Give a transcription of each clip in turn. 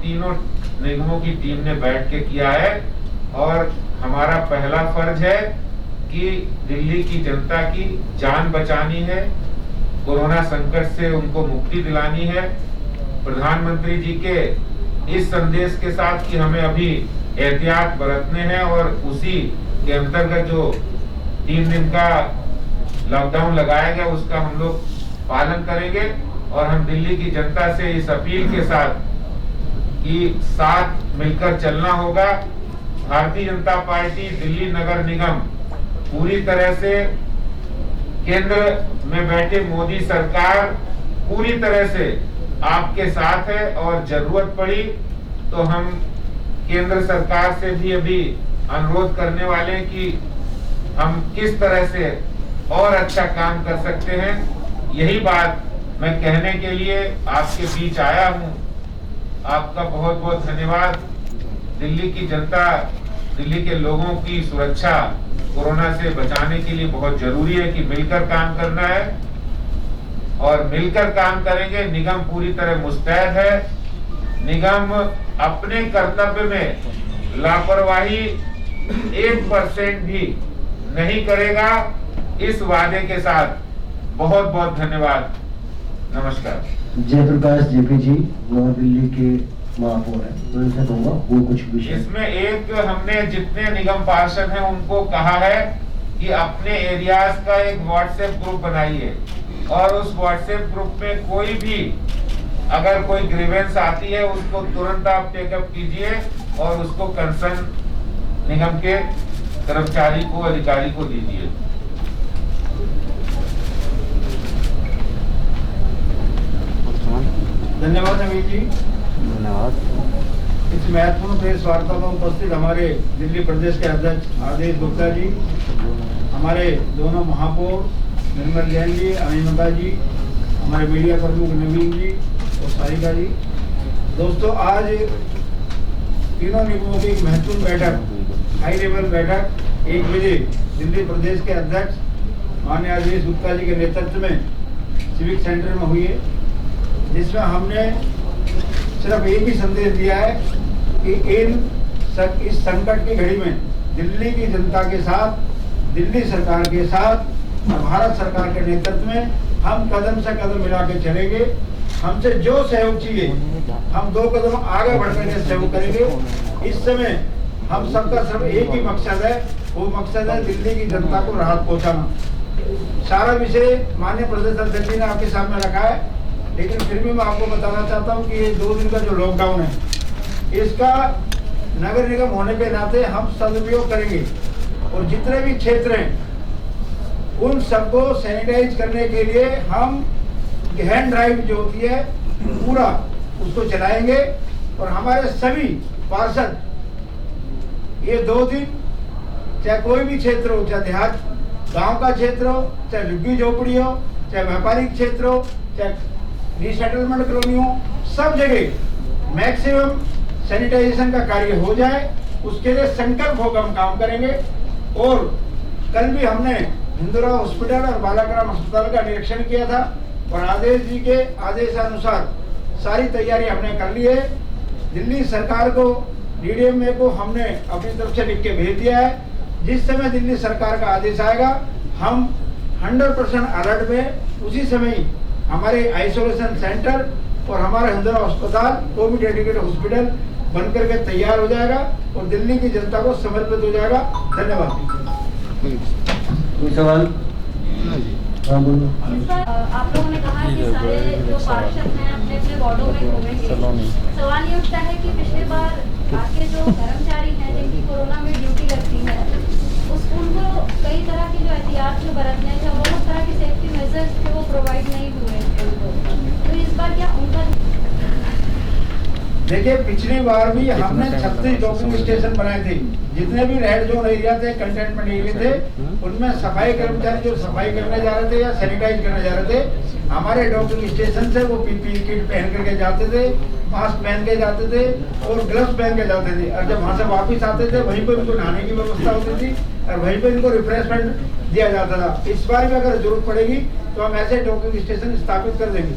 तीनों निगमों की टीम ने बैठ के किया है और हमारा पहला फर्ज है कि दिल्ली की जनता की जान बचानी है, कोरोना संकट से उनको मुक्ति दिलानी है। प्रधानमंत्री जी के इस संदेश के साथ कि हमें अभी एहतियात बरतने हैं और उसी के अंतर्गत जो 3 दिन का लॉकडाउन लगाया गया उसका हम लोग पालन करेंगे। और हम दिल्ली की जनता से इस अपील के साथ कि साथ मिलकर चलना होगा। भारतीय जनता पार्टी दिल्ली नगर निगम पूरी तरह से केंद्र में बैठे मोदी सरकार पूरी तरह से आपके साथ है और जरूरत पड़ी तो हम केंद्र सरकार से भी अभी अनुरोध करने वाले हैं कि हम किस तरह से और अच्छा काम कर सकते हैं। यही बात मैं कहने के लिए आपके बीच आया हूं। आपका बहुत बहुत धन्यवाद। दिल्ली की जनता, दिल्ली के लोगों की सुरक्षा कोरोना से बचाने के लिए बहुत जरूरी है कि मिलकर काम करना है और मिलकर काम करेंगे। निगम पूरी तरह मुस्तैद है। निगम अपने कर्तव्य में लापरवाही 1% भी नहीं करेगा, इस वादे के साथ। बहुत बहुत धन्यवाद। नमस्कार। जयप्रकाश जेपी जी नई दिल्ली के महापौर है, तो इनसे कहूँगा वो कुछ विषय। इसमें एक हमने जितने निगम पार्षद हैं उनको कहा है कि अपने एरियाज का एक व्हाट्सएप ग्रुप बनाइए और उस व्हाट्सएप ग्रुप में कोई भी अगर कोई ग्रीवेंस आती है उसको तुरंत आप टेकअप कीजिए और उसको कंसर्न निगम के कर्मचारी को, अधिकारी को दीजिए। धन्यवाद नवीन जी। धन्यवाद। इस महत्वपूर्ण प्रेस वार्ता में उपस्थित हमारे दिल्ली प्रदेश के अध्यक्ष आदेश गुप्ता जी, हमारे दोनों महापौर निर्मल जैन जी, अनिमता जी, हमारे मीडिया प्रमुख नवीन जी और सारिका जी। दोस्तों, आज तीनों निगमों की एक महत्वपूर्ण बैठक, हाई लेवल बैठक 1 बजे दिल्ली प्रदेश के अध्यक्ष माननीय आदेश गुप्ता जी के नेतृत्व में सिविक सेंटर में हुई है, जिसमें हमने सिर्फ एक ही संदेश दिया है कि इस संकट की घड़ी में दिल्ली की जनता के साथ, दिल्ली सरकार के साथ और भारत सरकार के नेतृत्व में हम कदम से कदम मिला के चलेंगे। हमसे जो सहयोग चाहिए हम 2 कदम आगे बढ़ कर सहयोग करेंगे। इस समय हम सबका सिर्फ एक ही मकसद है, वो मकसद है दिल्ली की जनता को राहत पहुंचाना। सारा विषय माननीय प्रदेश अध्यक्ष जी ने आपके सामने रखा है, लेकिन फिर भी मैं आपको बताना चाहता हूं कि ये 2 दिन का जो लॉकडाउन है, इसका नगर निगम होने के नाते हम सदुपयोग करेंगे और जितने भी क्षेत्र हैं उन सबको सैनिटाइज करने के लिए हम गहन ड्राइव जो होती है पूरा उसको चलाएंगे। और हमारे सभी पार्षद ये 2 दिन, चाहे कोई भी क्षेत्र हो, चाहे देहात गांव का क्षेत्र हो, चाहे झुग्गी झोपड़ी हो, चाहे व्यापारिक क्षेत्र हो, चाहे रीसेटलमेंट कॉलोनी हो, सब जगह मैक्सिमम सैनिटाइजेशन का कार्य हो जाए, उसके लिए संकल्प होकर हम काम करेंगे। और कल भी हमने हिंदुरा हॉस्पिटल और बालाग्राम अस्पताल का निरीक्षण किया था और आदेश जी के आदेशानुसार सारी तैयारी हमने कर ली है। दिल्ली सरकार को, डीडीएमए को हमने अपनी तरफ से लिख के भेज दिया है। जिस समय दिल्ली सरकार का आदेश आएगा हम 100% अलर्ट में उसी समय हमारे आइसोलेशन सेंटर और हमारा हिंदुरा अस्पताल कोविड डेडिकेटेड हॉस्पिटल बनकर के तैयार हो जाएगा और दिल्ली की जनता को समर्पित हो जाएगा। धन्यवाद। कोई सवाल? आप लोगों ने कहा कि सारे जो पार्षद हैं अपने अपने वार्डों में घूमेंगे। सवाल ये उठता है कि पिछले बार आपके जो कर्मचारी हैं जिनकी कोरोना में ड्यूटी लगती है, उनको कई तरह की जो एहतियात जो बरतने थे, बहुत तरह के सेफ्टी मेजर्स थे वो प्रोवाइड नहीं हुए थे उनको। तो इस बार क्या उनका? देखिए, पिछली बार भी हमने 36 डॉकिंग स्टेशन बनाए थे। जितने भी रेड जोन एरिया थे, कंटेनमेंट एरिया थे, उनमें सफाई कर्मचारी जो सफाई करने जा रहे थे या सैनिटाइज करने जा रहे थे, हमारे डॉकिंग स्टेशन से वो पीपीई किट पहन करके जाते थे, मास्क पहन के जाते थे और ग्लव्स पहन के जाते थे। और जब वहाँ से वापस आते थे वहीं पर उनको नहाने की व्यवस्था होती थी और वहीं पर इनको रिफ्रेशमेंट दिया जाता था। इस बार भी अगर जरूरत पड़ेगी तो हम ऐसे डॉकिंग स्टेशन स्थापित कर देंगे।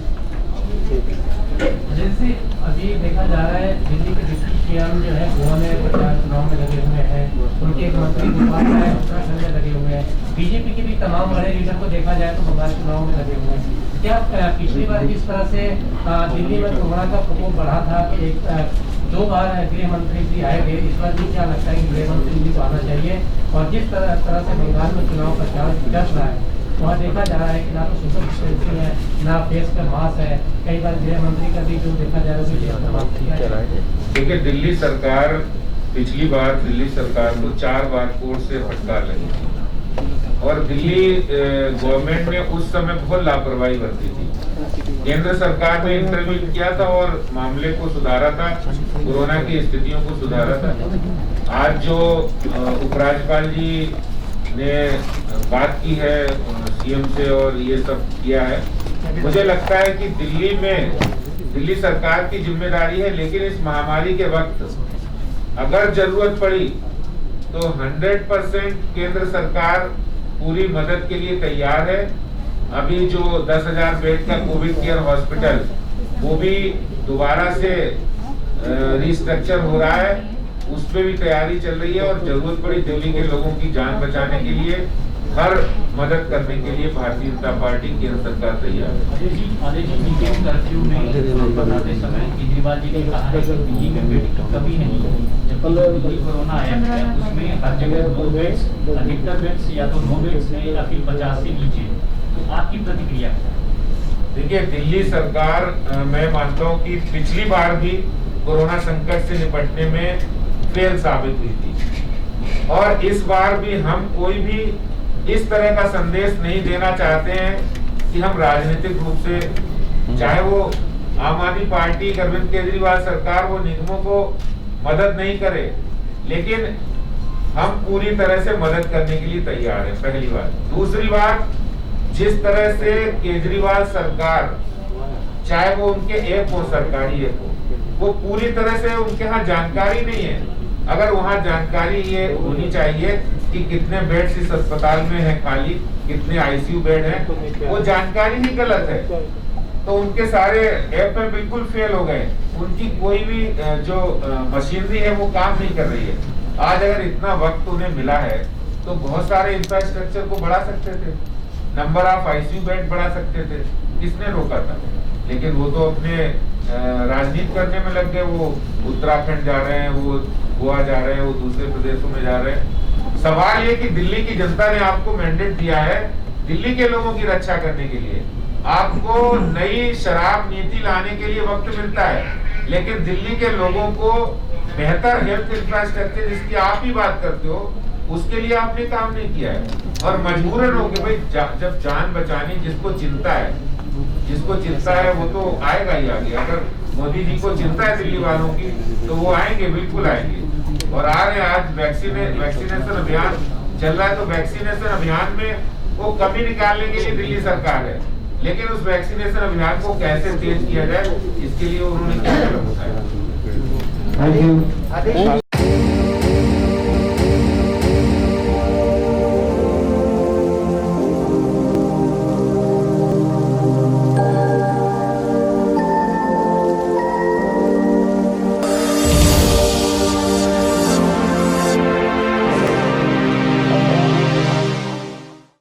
जैसे अभी देखा जा रहा है दिल्ली के डिप्टी सीएम जो है गोवा में प्रचार चुनाव में लगे हुए हैं, उनके एक मंत्री गोपाल राय उत्तराखंड में लगे हुए हैं, बीजेपी के भी तमाम बड़े लीडर को देखा जाए तो बंगाल चुनाव में लगे हुए हैं। क्या पिछली बार जिस तरह से दिल्ली में कोरोना का प्रकोप बढ़ा था कि 2 बार गृह मंत्री भी आए थे, इस बार भी क्या लगता है कि गृह मंत्री जी को आना चाहिए? और जिस तरह से बंगाल में चुनाव प्रचार चल रहा है वहाँ देखा जा रहा है कि ना तो सोशल डिस्टेंसिंग है, ना फेस का मास्क है, कई बार गृह मंत्री का भी जो देखा जा रहा है। देखिए, दिल्ली सरकार पिछली बार दिल्ली सरकार को 4 बार कोर्ट से फटकार लगी थी और दिल्ली गवर्नमेंट ने उस समय बहुत लापरवाही बरती थी। केंद्र सरकार ने इंटरव्यू किया था और मामले को सुधारा था, कोरोना की स्थितियों को सुधारा था। आज जो उपराज्यपाल जी ने बात की है सीएम से और ये सब किया है, मुझे लगता है कि दिल्ली सरकार की जिम्मेदारी है, लेकिन इस महामारी के वक्त अगर जरूरत पड़ी तो 100% केंद्र सरकार पूरी मदद के लिए तैयार है। अभी जो 10,000 बेड का कोविड केयर हॉस्पिटल वो भी दोबारा से रिस्ट्रक्चर हो रहा है, उस पर भी तैयारी चल रही है और जरूरत पड़ी दिल्ली के लोगों की जान बचाने के लिए हर मदद करने के लिए भारतीय जनता पार्टी केंद्र सरकार तैयार है। कर्फ्यू में बताते समय केजरीवाल जी ने कहा है कि दिल्ली में बेड कभी नहीं होगी, जबकि दिल्ली कोरोना आया है उसमें हर जगह 2 बेड्स, अधिकतर बेड्स या तो 9 बेड्स है या फिर 50 से नीचे। तो आपकी प्रतिक्रिया? देखिए, दिल्ली सरकार मैं मानता हूँ कि पिछली बार भी कोरोना संकट से निपटने में फेल साबित हुई थी और इस बार भी हम कोई भी इस तरह का संदेश नहीं देना चाहते हैं कि हम राजनीतिक रूप से, चाहे वो आम आदमी पार्टी अरविंद केजरीवाल सरकार वो निगमों को मदद नहीं करे, लेकिन हम पूरी तरह से मदद करने के लिए तैयार हैं, पहली बात। दूसरी बात, जिस तरह से केजरीवाल सरकार, चाहे वो उनके ऐप हो, सरकारी ऐप हो, वो पूरी तरह से उनके यहाँ जानकारी नहीं है। अगर वहाँ जानकारी ये होनी चाहिए कि कितने बेड्स इस अस्पताल में है खाली, कितने आईसीयू बेड हैं, वो जानकारी ही गलत है, तो उनके सारे ऐप में बिल्कुल फेल हो गए। उनकी कोई भी जो मशीनरी है वो काम नहीं कर रही है। आज अगर इतना वक्त उन्हें मिला है तो बहुत सारे इंफ्रास्ट्रक्चर को बढ़ा सकते थे, नंबर ऑफ आईसीयू बेड बढ़ा सकते थे, किसने रोका था? लेकिन वो तो अपने राजनीति करने में लग गए। वो उत्तराखंड जा रहे हैं, वो गोवा जा रहे हैं, वो दूसरे प्रदेशों में जा रहे हैं। सवाल ये कि दिल्ली की जनता ने आपको मैंडेट दिया है दिल्ली के लोगों की रक्षा करने के लिए। आपको नई शराब नीति लाने के लिए वक्त मिलता है, लेकिन दिल्ली के लोगों को बेहतर हेल्थ इंफ्रास्ट्रक्चर जिसकी आप ही बात करते हो, उसके लिए आपने काम नहीं किया है। और मजबूरन हो के भाई जब जान बचानी, जिसको चिंता है वो तो आएगा ही आगे। अगर मोदी जी को चिंता है दिल्ली वालों की तो वो आएंगे, बिल्कुल आएंगे और आ रहे हैं। आज वैक्सीनेशन अभियान चल रहा है, तो वैक्सीनेशन अभियान में वो कमी निकालने के लिए दिल्ली सरकार है, लेकिन उस वैक्सीनेशन अभियान को कैसे तेज किया जाए इसके लिए उन्होंने क्या कदम उठाया। Thank you.